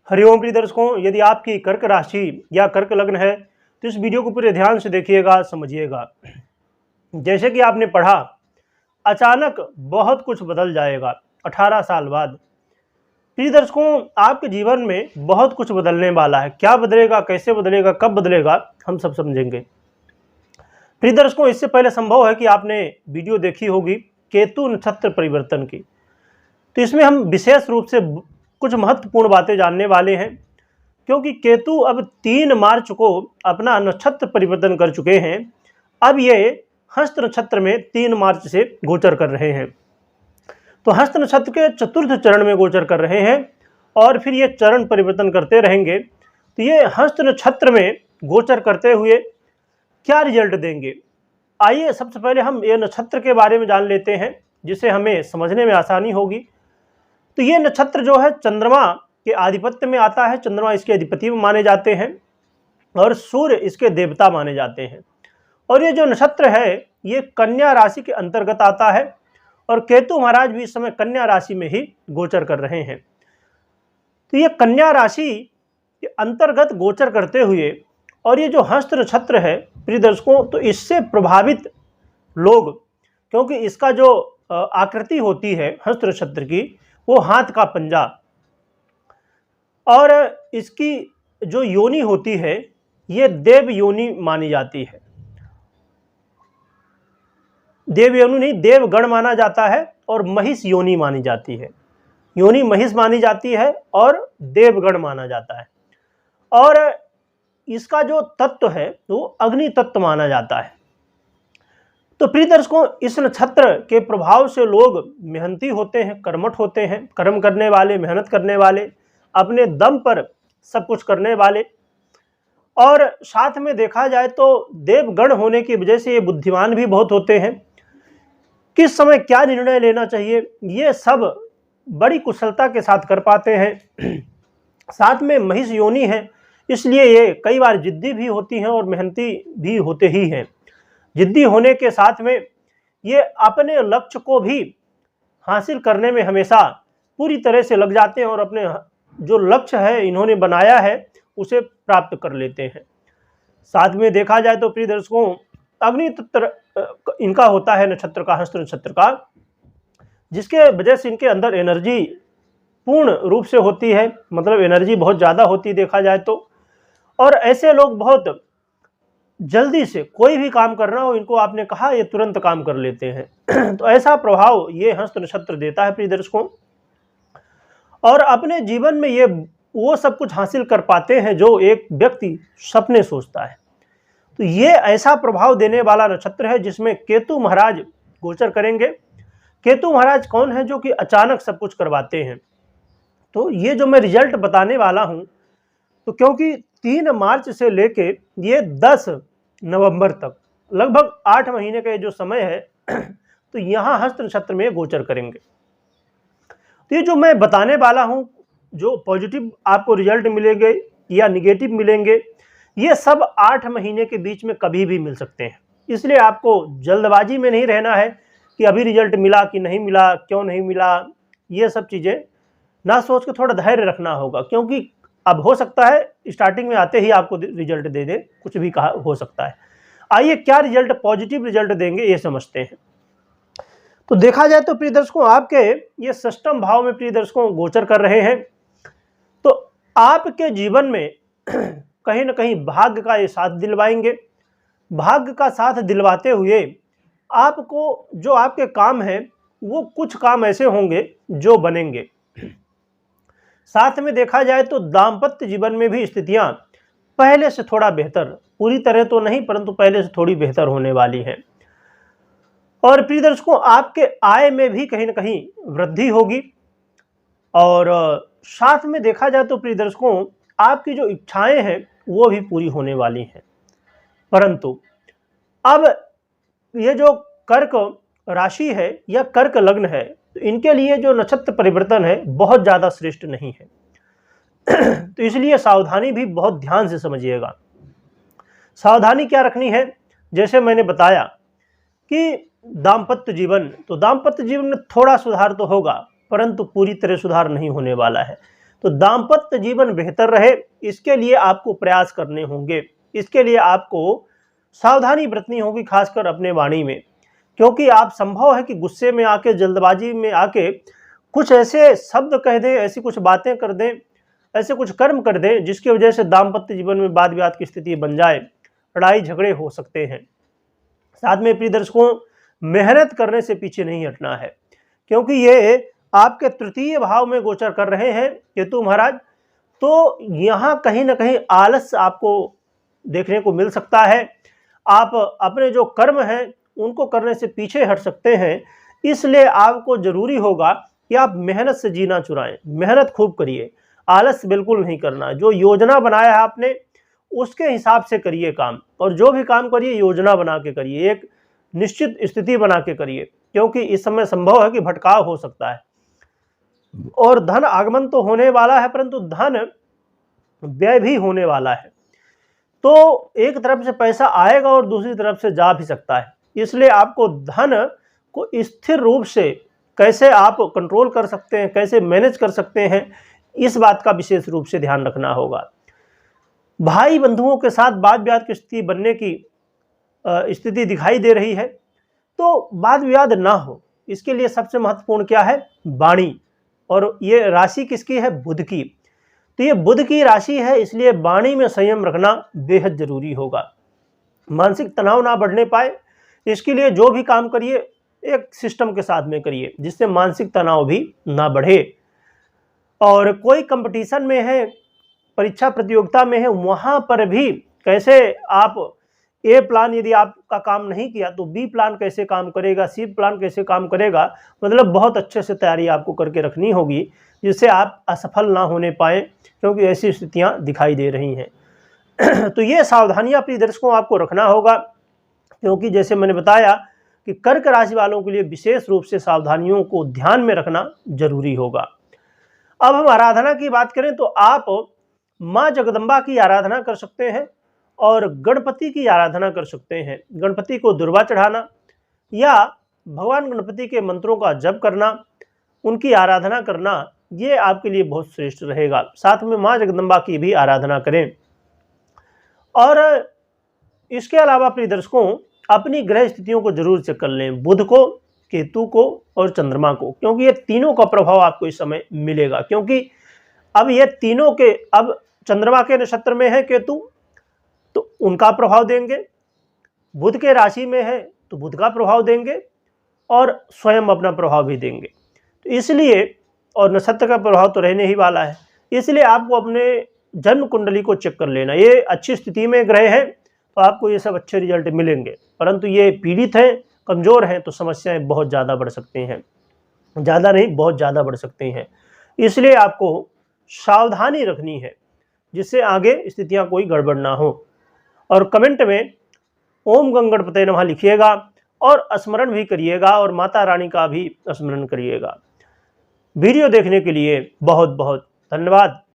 हरिओम प्रिय दर्शकों, यदि आपकी कर्क राशि या कर्क लग्न है तो इस वीडियो को पूरे ध्यान से देखिएगा, समझिएगा। जैसे कि आपने पढ़ा, अचानक बहुत कुछ बदल जाएगा 18 साल बाद। प्रिय दर्शकों, आपके जीवन में बहुत कुछ बदलने वाला है। क्या बदलेगा, कैसे बदलेगा, कब बदलेगा, हम सब समझेंगे। प्रिय दर्शकों, इससे पहले संभव है कि आपने वीडियो देखी होगी केतु नक्षत्र परिवर्तन की। तो इसमें हम विशेष रूप से कुछ महत्वपूर्ण बातें जानने वाले हैं, क्योंकि केतु अब 3 मार्च को अपना नक्षत्र परिवर्तन कर चुके हैं। अब ये हस्त नक्षत्र में 3 मार्च से गोचर कर रहे हैं। तो हस्त नक्षत्र के चतुर्थ चरण में गोचर कर रहे हैं और फिर ये चरण परिवर्तन करते रहेंगे। तो ये हस्त नक्षत्र में गोचर करते हुए क्या रिजल्ट देंगे, आइए सबसे पहले हम ये नक्षत्र के बारे में जान लेते हैं, जिससे हमें समझने में आसानी होगी। तो ये नक्षत्र जो है चंद्रमा के आधिपत्य में आता है। चंद्रमा इसके अधिपति माने जाते हैं और सूर्य इसके देवता माने जाते हैं। और ये जो नक्षत्र है ये कन्या राशि के अंतर्गत आता है और केतु महाराज भी इस समय कन्या राशि में ही गोचर कर रहे हैं। तो ये कन्या राशि के अंतर्गत गोचर करते हुए और ये जो हस्त नक्षत्र है प्रिय दर्शकों, तो इससे प्रभावित लोग, क्योंकि इसका जो आकृति होती है हस्त नक्षत्र की, वो हाथ का पंजा, और इसकी जो योनि होती है ये देव योनि मानी जाती है। देव योनि नहीं, देवगण माना जाता है और महिष योनि मानी जाती है। योनि महिष मानी जाती है और देवगण माना जाता है। और इसका जो तत्व है वो अग्नि तत्व माना जाता है। तो प्रिय दर्शकों, इस नक्षत्र के प्रभाव से लोग मेहनती होते हैं, कर्मठ होते हैं, कर्म करने वाले, मेहनत करने वाले, अपने दम पर सब कुछ करने वाले। और साथ में देखा जाए तो देवगण होने की वजह से ये बुद्धिमान भी बहुत होते हैं। किस समय क्या निर्णय लेना चाहिए ये सब बड़ी कुशलता के साथ कर पाते हैं। साथ में महिष योनि है, इसलिए ये कई बार जिद्दी भी होती हैं और मेहनती भी होते ही हैं। जिद्दी होने के साथ में ये अपने लक्ष्य को भी हासिल करने में हमेशा पूरी तरह से लग जाते हैं और अपने जो लक्ष्य है इन्होंने बनाया है उसे प्राप्त कर लेते हैं। साथ में देखा जाए तो प्रिय दर्शकों, अग्नि तत्व इनका होता है नक्षत्र का, हस्त नक्षत्र का, जिसके वजह से इनके अंदर एनर्जी पूर्ण रूप से होती है, मतलब एनर्जी बहुत ज़्यादा होती है देखा जाए तो। और ऐसे लोग बहुत जल्दी से कोई भी काम करना हो, इनको आपने कहा ये तुरंत काम कर लेते हैं। तो ऐसा प्रभाव ये हस्त नक्षत्र देता है प्रिय दर्शकों। और अपने जीवन में ये वो सब कुछ हासिल कर पाते हैं जो एक व्यक्ति सपने सोचता है। तो ये ऐसा प्रभाव देने वाला नक्षत्र है जिसमें केतु महाराज गोचर करेंगे। केतु महाराज कौन है? जो कि अचानक सब कुछ करवाते हैं। तो ये जो मैं रिजल्ट बताने वाला हूं, तो क्योंकि 3 मार्च से लेके ये 10 नवंबर तक लगभग 8 महीने का जो समय है, तो यहाँ हस्त नक्षत्र में गोचर करेंगे। तो ये जो मैं बताने वाला हूं, जो पॉजिटिव आपको रिजल्ट मिलेंगे या निगेटिव मिलेंगे, ये सब 8 महीने के बीच में कभी भी मिल सकते हैं। इसलिए आपको जल्दबाजी में नहीं रहना है कि अभी रिजल्ट मिला कि नहीं मिला, क्यों नहीं मिला, ये सब चीज़ें ना सोच के थोड़ा धैर्य रखना होगा। क्योंकि अब हो सकता है स्टार्टिंग में आते ही आपको रिजल्ट दे दे, कुछ भी कहा हो सकता है। आइए क्या रिजल्ट, पॉजिटिव रिजल्ट देंगे ये समझते हैं। तो देखा जाए तो प्रिय दर्शकों, आपके ये षष्ठम भाव में प्रिय दर्शकों गोचर कर रहे हैं। तो आपके जीवन में कहीं ना कहीं भाग्य का ये साथ दिलवाएंगे। भाग्य का साथ दिलवाते हुए आपको जो आपके काम है वो कुछ काम ऐसे होंगे जो बनेंगे। साथ में देखा जाए तो दाम्पत्य जीवन में भी स्थितियां पहले से थोड़ा बेहतर, पूरी तरह तो नहीं परंतु पहले से थोड़ी बेहतर होने वाली है। और प्रिय दर्शकों, आपके आय में भी कहीं ना कहीं वृद्धि होगी। और साथ में देखा जाए तो प्रिय दर्शकों, आपकी जो इच्छाएं हैं वो भी पूरी होने वाली हैं। परंतु अब ये जो कर्क राशि है या कर्क लग्न है, तो इनके लिए जो नक्षत्र परिवर्तन है बहुत ज़्यादा श्रेष्ठ नहीं है। तो इसलिए सावधानी भी बहुत ध्यान से समझिएगा। सावधानी क्या रखनी है? जैसे मैंने बताया कि दाम्पत्य जीवन, तो दाम्पत्य जीवन में थोड़ा सुधार तो होगा परंतु पूरी तरह सुधार नहीं होने वाला है। तो दाम्पत्य जीवन बेहतर रहे, इसके लिए आपको प्रयास करने होंगे। इसके लिए आपको सावधानी बरतनी होगी, खासकर अपने वाणी में, क्योंकि आप संभव है कि गुस्से में आके, जल्दबाजी में आके कुछ ऐसे शब्द कह दें, ऐसी कुछ बातें कर दें, ऐसे कुछ कर्म कर दें जिसकी वजह से दाम्पत्य जीवन में वाद विवाद की स्थिति बन जाए, लड़ाई झगड़े हो सकते हैं। साथ में प्रिय दर्शकों, मेहनत करने से पीछे नहीं हटना है, क्योंकि ये आपके तृतीय भाव में गोचर कर रहे हैं केतु महाराज। तो यहाँ कहीं ना कहीं आलस्य आपको देखने को मिल सकता है। आप अपने जो कर्म हैं उनको करने से पीछे हट सकते हैं। इसलिए आपको जरूरी होगा कि आप मेहनत से जीना चुराएं, मेहनत खूब करिए, आलस्य बिल्कुल नहीं करना। जो योजना बनाया है आपने उसके हिसाब से करिए काम, और जो भी काम करिए योजना बना के करिए, एक निश्चित स्थिति बना के करिए, क्योंकि इस समय संभव है कि भटकाव हो सकता है। और धन आगमन तो होने वाला है, परंतु धन व्यय भी होने वाला है। तो एक तरफ से पैसा आएगा और दूसरी तरफ से जा भी सकता है। इसलिए आपको धन को स्थिर रूप से कैसे आप कंट्रोल कर सकते हैं, कैसे मैनेज कर सकते हैं, इस बात का विशेष रूप से ध्यान रखना होगा। भाई बंधुओं के साथ वाद विवाद की स्थिति बनने की स्थिति दिखाई दे रही है, तो वाद विवाद ना हो इसके लिए सबसे महत्वपूर्ण क्या है? वाणी। और ये राशि किसकी है? बुध की। तो ये बुध की राशि है, इसलिए वाणी में संयम रखना बेहद जरूरी होगा। मानसिक तनाव ना बढ़ने पाए, इसके लिए जो भी काम करिए एक सिस्टम के साथ में करिए, जिससे मानसिक तनाव भी ना बढ़े। और कोई कंपटीशन में है, परीक्षा प्रतियोगिता में है, वहां पर भी कैसे आप ए प्लान यदि आपका काम नहीं किया तो बी प्लान कैसे काम करेगा, सी प्लान कैसे काम करेगा, मतलब बहुत अच्छे से तैयारी आपको करके रखनी होगी, जिससे आप असफल ना होने पाए, क्योंकि ऐसी स्थितियां दिखाई दे रही हैं। तो ये सावधानियां प्रिय दर्शकों आपको रखना होगा, क्योंकि जैसे मैंने बताया कि कर्क राशि वालों के लिए विशेष रूप से सावधानियों को ध्यान में रखना जरूरी होगा। अब हम आराधना की बात करें तो आप माँ जगदम्बा की आराधना कर सकते हैं और गणपति की आराधना कर सकते हैं। गणपति को दुर्वा चढ़ाना या भगवान गणपति के मंत्रों का जप करना, उनकी आराधना करना, ये आपके लिए बहुत श्रेष्ठ रहेगा। साथ में माँ जगदम्बा की भी आराधना करें। और इसके अलावा प्रिय दर्शकों, अपनी ग्रह स्थितियों को जरूर चेक कर लें, बुध को, केतु को और चंद्रमा को, क्योंकि ये तीनों का प्रभाव आपको इस समय मिलेगा। क्योंकि अब ये तीनों के, अब चंद्रमा के नक्षत्र में है केतु तो उनका प्रभाव देंगे, बुध के राशि में है तो बुध का प्रभाव देंगे, और स्वयं अपना प्रभाव भी देंगे। तो इसलिए, और नक्षत्र का प्रभाव तो रहने ही वाला है, इसलिए आपको अपने जन्म कुंडली को चेक कर लेना। ये अच्छी स्थिति में ग्रह है तो आपको ये सब अच्छे रिजल्ट मिलेंगे, परंतु ये पीड़ित हैं, कमजोर हैं, तो समस्याएं बहुत ज़्यादा बढ़ सकती हैं, ज़्यादा नहीं बहुत ज़्यादा बढ़ सकती हैं। इसलिए आपको सावधानी रखनी है, जिससे आगे स्थितियां कोई गड़बड़ ना हो। और कमेंट में ओम गंग गणपते नमः लिखिएगा और स्मरण भी करिएगा, और माता रानी का भी स्मरण करिएगा। वीडियो देखने के लिए बहुत बहुत धन्यवाद।